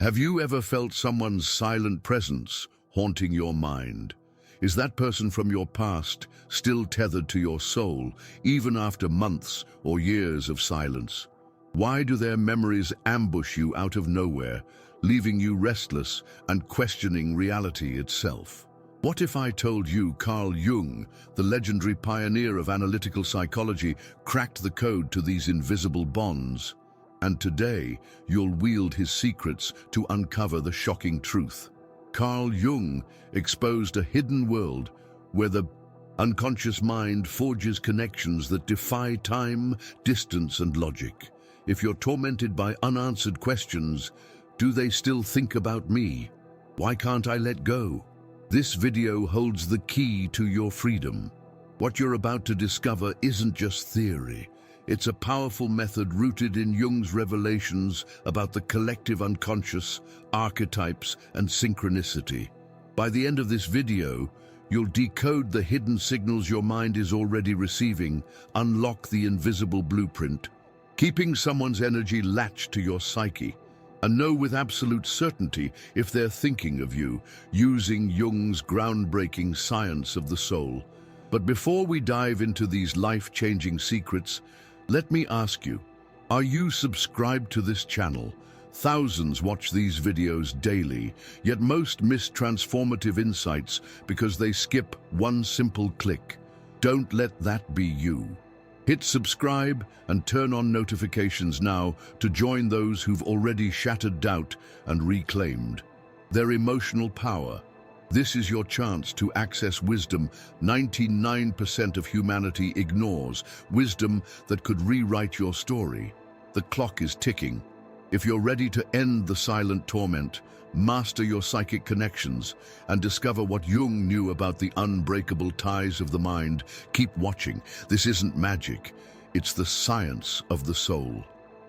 Have you ever felt someone's silent presence haunting your mind? Is that person from your past still tethered to your soul, even after months or years of silence? Why do their memories ambush you out of nowhere, leaving you restless and questioning reality itself? What if I told you Carl Jung, the legendary pioneer of analytical psychology, cracked the code to these invisible bonds? And today, you'll wield his secrets to uncover the shocking truth. Carl Jung exposed a hidden world where the unconscious mind forges connections that defy time, distance, and logic. If you're tormented by unanswered questions, do they still think about me? Why can't I let go? This video holds the key to your freedom. What you're about to discover isn't just theory. It's a powerful method rooted in Jung's revelations about the collective unconscious, archetypes, and synchronicity. By the end of this video, you'll decode the hidden signals your mind is already receiving, unlock the invisible blueprint, keeping someone's energy latched to your psyche, and know with absolute certainty if they're thinking of you, using Jung's groundbreaking science of the soul. But before we dive into these life-changing secrets, let me ask you, are you subscribed to this channel? Thousands watch these videos daily, yet most miss transformative insights because they skip one simple click. Don't let that be you. Hit subscribe and turn on notifications now to join those who've already shattered doubt and reclaimed their emotional power. This is your chance to access wisdom 99% of humanity ignores, wisdom that could rewrite your story. The clock is ticking. If you're ready to end the silent torment, master your psychic connections, and discover what Jung knew about the unbreakable ties of the mind, keep watching. This isn't magic. It's the science of the soul.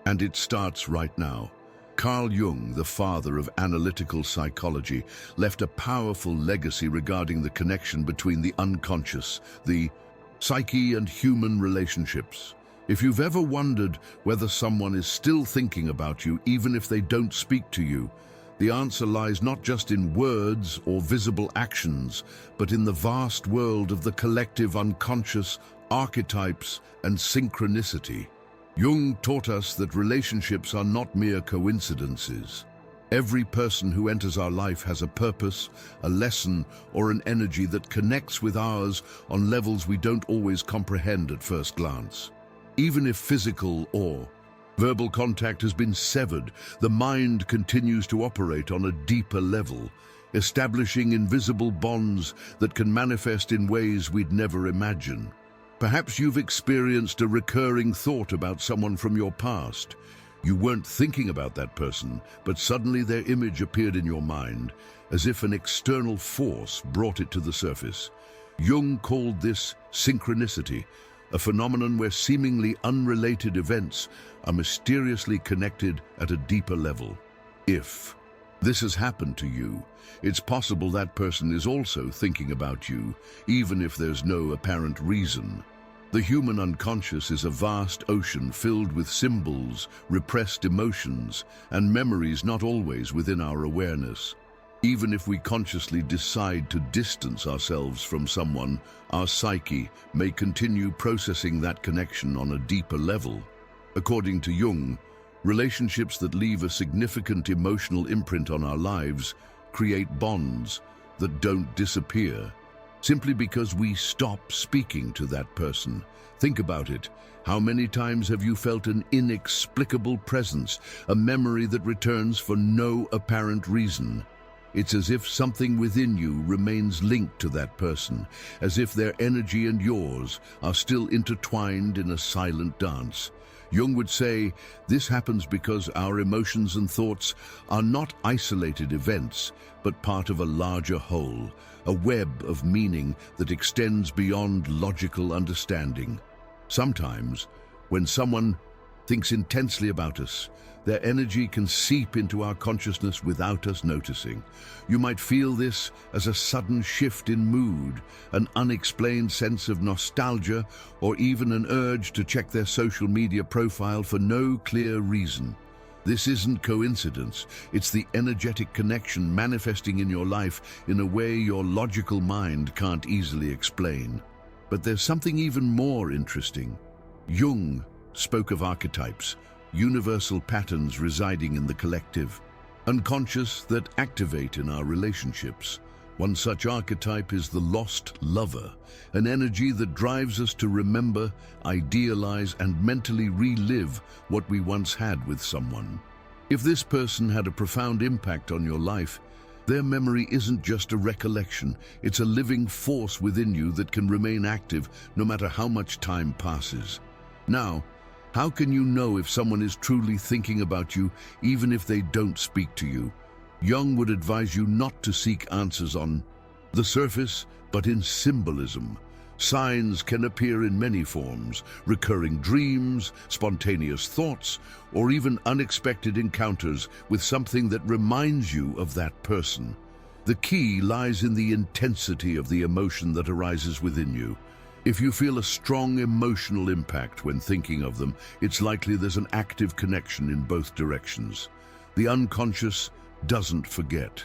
And it starts right now. Carl Jung, the father of analytical psychology, left a powerful legacy regarding the connection between the unconscious, the psyche, and human relationships. If you've ever wondered whether someone is still thinking about you, even if they don't speak to you, the answer lies not just in words or visible actions, but in the vast world of the collective unconscious, archetypes, and synchronicity. Jung taught us that relationships are not mere coincidences. Every person who enters our life has a purpose, a lesson, or an energy that connects with ours on levels we don't always comprehend at first glance. Even if physical or verbal contact has been severed, the mind continues to operate on a deeper level, establishing invisible bonds that can manifest in ways we'd never imagine. Perhaps you've experienced a recurring thought about someone from your past. You weren't thinking about that person, but suddenly their image appeared in your mind, as if an external force brought it to the surface. Jung called this synchronicity, a phenomenon where seemingly unrelated events are mysteriously connected at a deeper level. If this has happened to you, it's possible that person is also thinking about you, even if there's no apparent reason. The human unconscious is a vast ocean filled with symbols, repressed emotions, and memories not always within our awareness. Even if we consciously decide to distance ourselves from someone, our psyche may continue processing that connection on a deeper level. According to Jung, relationships that leave a significant emotional imprint on our lives create bonds that don't disappear simply because we stop speaking to that person. Think about it. How many times have you felt an inexplicable presence, a memory that returns for no apparent reason? It's as if something within you remains linked to that person, as if their energy and yours are still intertwined in a silent dance. Jung would say, this happens because our emotions and thoughts are not isolated events, but part of a larger whole, a web of meaning that extends beyond logical understanding. Sometimes, when someone thinks intensely about us, their energy can seep into our consciousness without us noticing. You might feel this as a sudden shift in mood, an unexplained sense of nostalgia, or even an urge to check their social media profile for no clear reason. This isn't coincidence. It's the energetic connection manifesting in your life in a way your logical mind can't easily explain. But there's something even more interesting. Jung spoke of archetypes, universal patterns residing in the collective, unconscious that activate in our relationships. One such archetype is the lost lover, an energy that drives us to remember, idealize, and mentally relive what we once had with someone. If this person had a profound impact on your life, their memory isn't just a recollection, it's a living force within you that can remain active no matter how much time passes. Now, how can you know if someone is truly thinking about you, even if they don't speak to you? Jung would advise you not to seek answers on the surface, but in symbolism. Signs can appear in many forms: recurring dreams, spontaneous thoughts, or even unexpected encounters with something that reminds you of that person. The key lies in the intensity of the emotion that arises within you. If you feel a strong emotional impact when thinking of them, it's likely there's an active connection in both directions. The unconscious doesn't forget.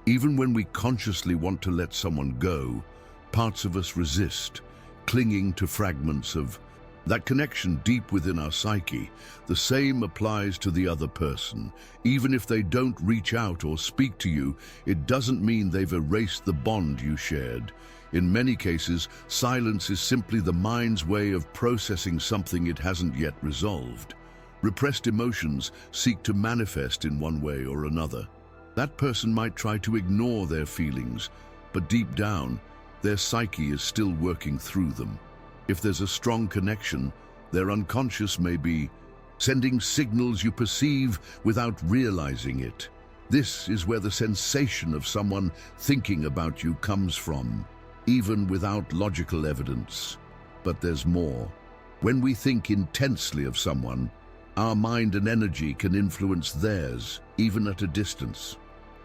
Even when we consciously want to let someone go, parts of us resist, clinging to fragments of that connection deep within our psyche. The same applies to the other person. Even if they don't reach out or speak to you, it doesn't mean they've erased the bond you shared. In many cases, silence is simply the mind's way of processing something it hasn't yet resolved. Repressed emotions seek to manifest in one way or another. That person might try to ignore their feelings, but deep down, their psyche is still working through them. If there's a strong connection, their unconscious may be sending signals you perceive without realizing it. This is where the sensation of someone thinking about you comes from, even without logical evidence. But there's more. When we think intensely of someone, our mind and energy can influence theirs, even at a distance.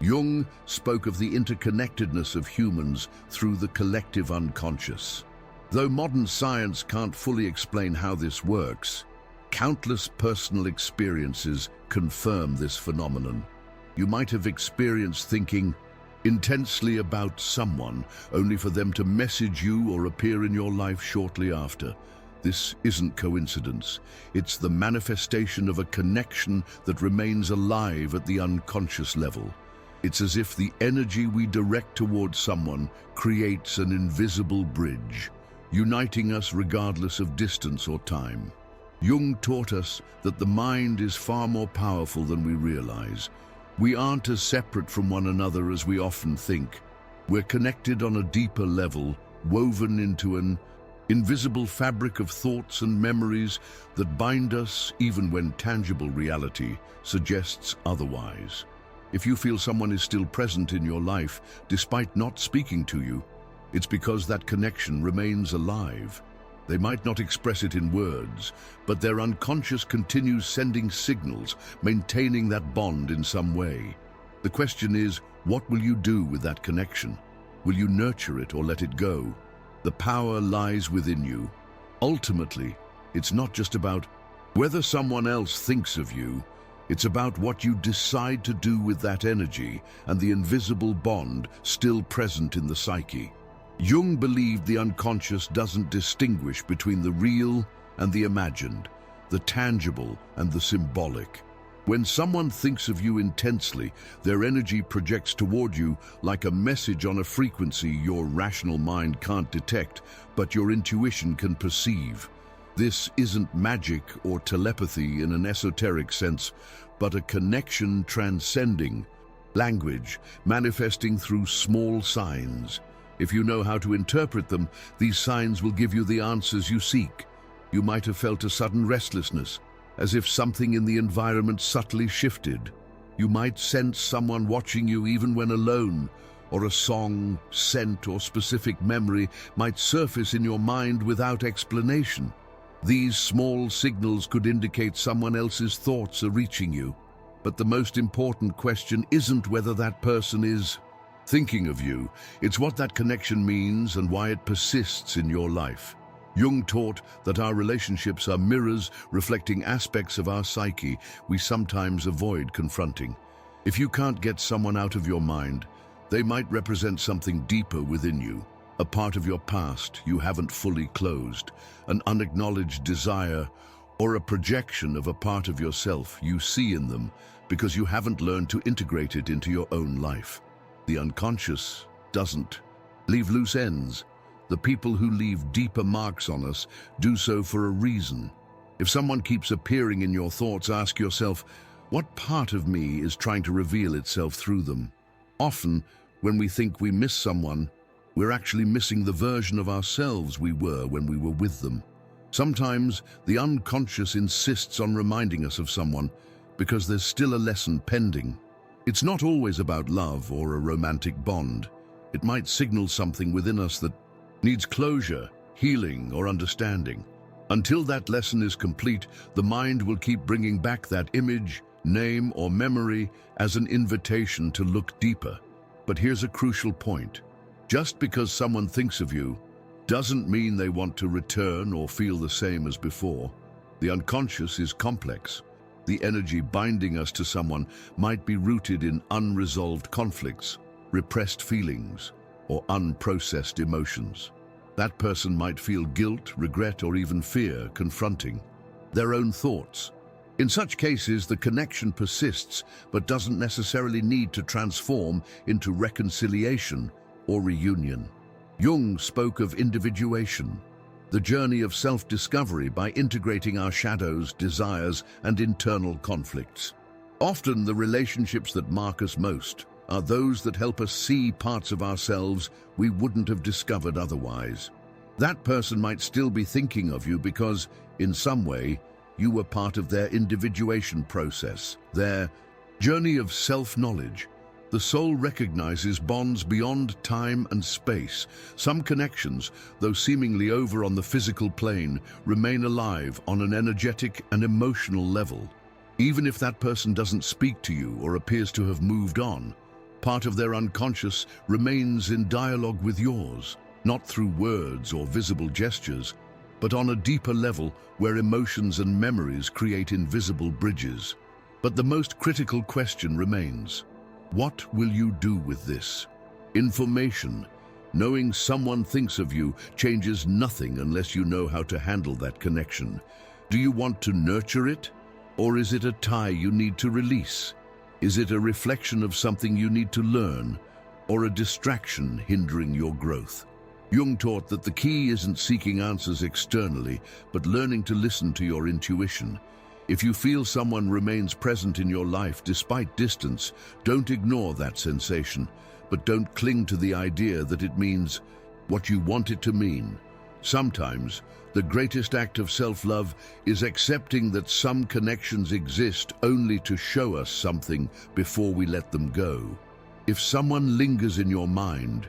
Jung spoke of the interconnectedness of humans through the collective unconscious. Though modern science can't fully explain how this works, countless personal experiences confirm this phenomenon. You might have experienced thinking intensely about someone, only for them to message you or appear in your life shortly after. This isn't coincidence. It's the manifestation of a connection that remains alive at the unconscious level. It's as if the energy we direct towards someone creates an invisible bridge, uniting us regardless of distance or time. Jung taught us that the mind is far more powerful than we realize. We aren't as separate from one another as we often think. We're connected on a deeper level, woven into an invisible fabric of thoughts and memories that bind us even when tangible reality suggests otherwise. If you feel someone is still present in your life despite not speaking to you, it's because that connection remains alive. They might not express it in words, but their unconscious continues sending signals, maintaining that bond in some way. The question is, what will you do with that connection? Will you nurture it or let it go? The power lies within you. Ultimately, it's not just about whether someone else thinks of you, it's about what you decide to do with that energy and the invisible bond still present in the psyche. Jung believed the unconscious doesn't distinguish between the real and the imagined, the tangible and the symbolic. When someone thinks of you intensely, their energy projects toward you like a message on a frequency your rational mind can't detect, but your intuition can perceive. This isn't magic or telepathy in an esoteric sense, but a connection transcending language, manifesting through small signs. If you know how to interpret them, these signs will give you the answers you seek. You might have felt a sudden restlessness, as if something in the environment subtly shifted. You might sense someone watching you even when alone, or a song, scent, or specific memory might surface in your mind without explanation. These small signals could indicate someone else's thoughts are reaching you. But the most important question isn't whether that person is thinking of you. It's what that connection means and why it persists in your life. Jung taught that our relationships are mirrors reflecting aspects of our psyche we sometimes avoid confronting. If you can't get someone out of your mind, they might represent something deeper within you, a part of your past you haven't fully closed, an unacknowledged desire, or a projection of a part of yourself you see in them because you haven't learned to integrate it into your own life. The unconscious doesn't leave loose ends. The people who leave deeper marks on us do so for a reason. If someone keeps appearing in your thoughts, ask yourself, what part of me is trying to reveal itself through them? Often, when we think we miss someone, we're actually missing the version of ourselves we were when we were with them. Sometimes, the unconscious insists on reminding us of someone because there's still a lesson pending. It's not always about love or a romantic bond. It might signal something within us that needs closure, healing, or understanding. Until that lesson is complete, the mind will keep bringing back that image, name, or memory as an invitation to look deeper. But here's a crucial point. Just because someone thinks of you doesn't mean they want to return or feel the same as before. The unconscious is complex. The energy binding us to someone might be rooted in unresolved conflicts, repressed feelings, or unprocessed emotions. That person might feel guilt, regret, or even fear confronting their own thoughts. In such cases, the connection persists but doesn't necessarily need to transform into reconciliation or reunion. Jung spoke of individuation, the journey of self-discovery by integrating our shadows, desires, and internal conflicts. Often the relationships that mark us most are those that help us see parts of ourselves we wouldn't have discovered otherwise. That person might still be thinking of you because, in some way, you were part of their individuation process, their journey of self-knowledge. The soul recognizes bonds beyond time and space. Some connections, though seemingly over on the physical plane, remain alive on an energetic and emotional level. Even if that person doesn't speak to you or appears to have moved on, part of their unconscious remains in dialogue with yours, not through words or visible gestures, but on a deeper level where emotions and memories create invisible bridges. But the most critical question remains: what will you do with this information? Knowing someone thinks of you changes nothing unless you know how to handle that connection. Do you want to nurture it? Or is it a tie you need to release? Is it a reflection of something you need to learn, or a distraction hindering your growth? Jung taught that the key isn't seeking answers externally, but learning to listen to your intuition. If you feel someone remains present in your life despite distance, don't ignore that sensation, but don't cling to the idea that it means what you want it to mean. Sometimes, the greatest act of self-love is accepting that some connections exist only to show us something before we let them go. If someone lingers in your mind,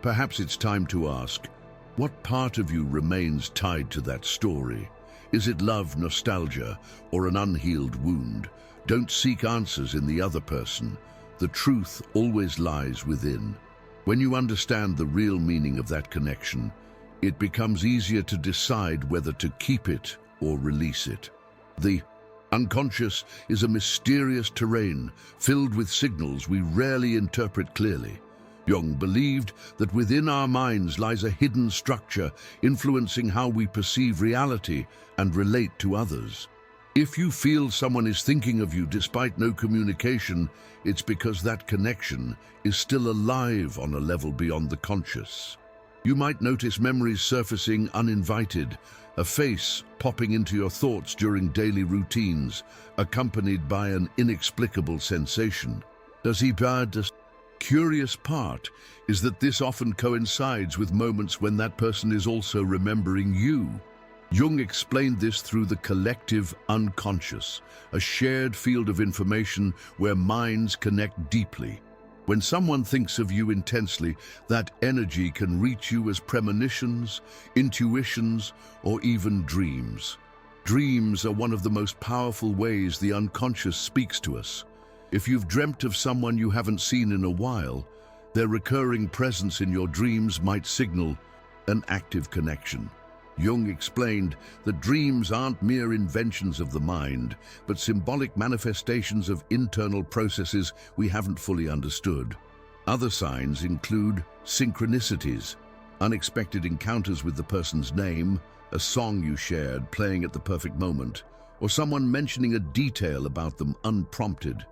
perhaps it's time to ask, what part of you remains tied to that story? Is it love, nostalgia, or an unhealed wound? Don't seek answers in the other person. The truth always lies within. When you understand the real meaning of that connection, it becomes easier to decide whether to keep it or release it. The unconscious is a mysterious terrain filled with signals we rarely interpret clearly. Jung believed that within our minds lies a hidden structure influencing how we perceive reality and relate to others. If you feel someone is thinking of you despite no communication, it's because that connection is still alive on a level beyond the conscious. You might notice memories surfacing uninvited, a face popping into your thoughts during daily routines, accompanied by an inexplicable sensation. Does he bad? Curious part is that this often coincides with moments when that person is also remembering you. Jung explained this through the collective unconscious, a shared field of information where minds connect deeply. When someone thinks of you intensely, that energy can reach you as premonitions, intuitions, or even dreams. Dreams are one of the most powerful ways the unconscious speaks to us. If you've dreamt of someone you haven't seen in a while, their recurring presence in your dreams might signal an active connection. Jung explained that dreams aren't mere inventions of the mind, but symbolic manifestations of internal processes we haven't fully understood. Other signs include synchronicities, unexpected encounters with the person's name, a song you shared playing at the perfect moment, or someone mentioning a detail about them unprompted.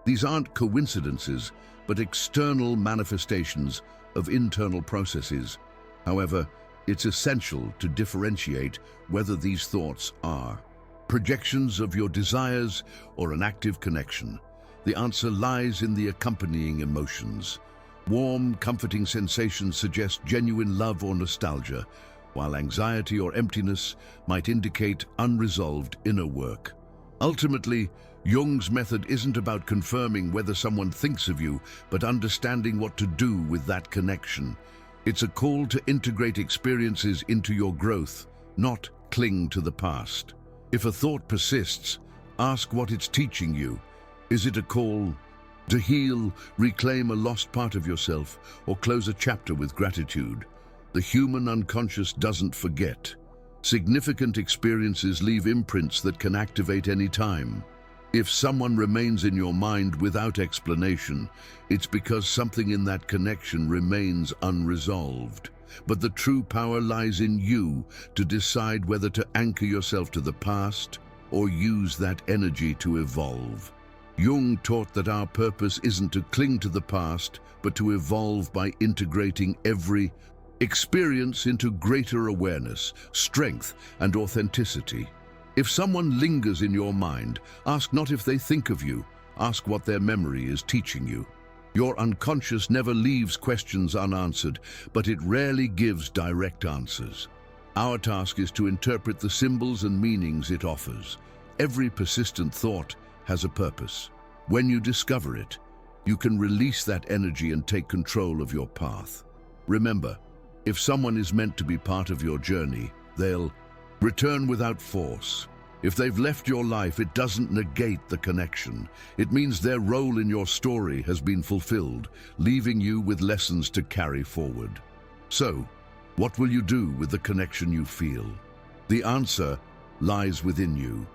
These aren't coincidences, but external manifestations of internal processes. However, it's essential to differentiate whether these thoughts are projections of your desires or an active connection. The answer lies in the accompanying emotions. Warm, comforting sensations suggest genuine love or nostalgia, while anxiety or emptiness might indicate unresolved inner work. Ultimately, Jung's method isn't about confirming whether someone thinks of you, but understanding what to do with that connection. It's a call to integrate experiences into your growth, not cling to the past. If a thought persists, ask what it's teaching you. Is it a call to heal, reclaim a lost part of yourself, or close a chapter with gratitude? The human unconscious doesn't forget. Significant experiences leave imprints that can activate any time. If someone remains in your mind without explanation, it's because something in that connection remains unresolved. But the true power lies in you to decide whether to anchor yourself to the past or use that energy to evolve. Jung taught that our purpose isn't to cling to the past, but to evolve by integrating every experience into greater awareness, strength, and authenticity. If someone lingers in your mind, ask not if they think of you, ask what their memory is teaching you. Your unconscious never leaves questions unanswered, but it rarely gives direct answers. Our task is to interpret the symbols and meanings it offers. Every persistent thought has a purpose. When you discover it, you can release that energy and take control of your path. Remember, if someone is meant to be part of your journey, they'll return without force. If they've left your life, it doesn't negate the connection. It means their role in your story has been fulfilled, leaving you with lessons to carry forward. So, what will you do with the connection you feel? The answer lies within you.